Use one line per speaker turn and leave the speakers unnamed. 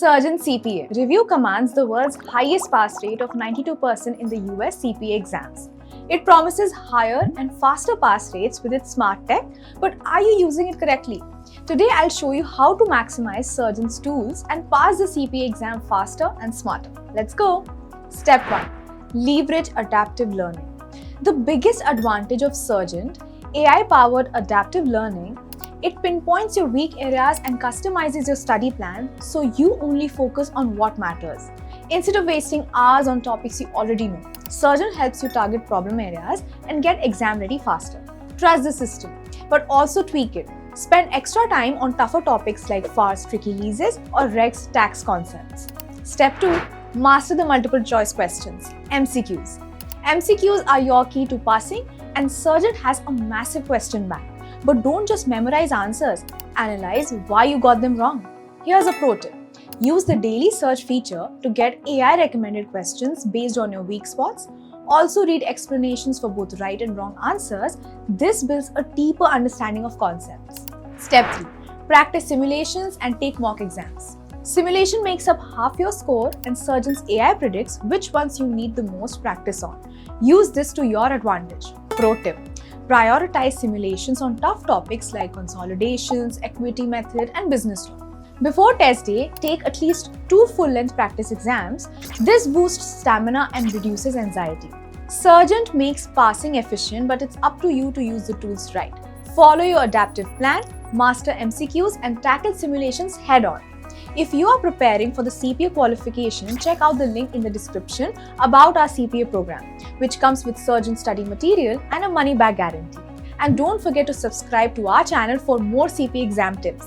Surgent CPA. Review commands the world's highest pass rate of 92% in the US CPA exams. It promises higher and faster pass rates with its smart tech, but are you using it correctly? Today I'll show you how to maximize Surgent's tools and pass the CPA exam faster and smarter. Let's go! Step 1. Leverage adaptive learning. The biggest advantage of Surgent, AI-powered adaptive learning, it pinpoints your weak areas and customizes your study plan so you only focus on what matters. Instead of wasting hours on topics you already know, Surgent helps you target problem areas and get exam ready faster. Trust the system, but also tweak it. Spend extra time on tougher topics like FAR's tricky leases or Reg's tax concepts. Step 2. Master the multiple choice questions, MCQs. MCQs are your key to passing, and Surgent has a massive question bank. But don't just memorize answers, analyze why you got them wrong. Here's a pro tip. Use the daily search feature to get AI recommended questions based on your weak spots. Also read explanations for both right and wrong answers. This builds a deeper understanding of concepts. Step 3. Practice simulations and take mock exams. Simulation makes up half your score, and Surgent's AI predicts which ones you need the most practice on. Use this to your advantage. Pro tip. Prioritize simulations on tough topics like consolidations, equity method, and business law. Before test day, take at least 2 full-length practice exams. This boosts stamina and reduces anxiety. Surgent makes passing efficient, but it's up to you to use the tools right. Follow your adaptive plan, master MCQs, and tackle simulations head-on. If you are preparing for the CPA qualification, check out the link in the description about our CPA program, which comes with Surgent study material and a money-back guarantee. And don't forget to subscribe to our channel for more CPA exam tips.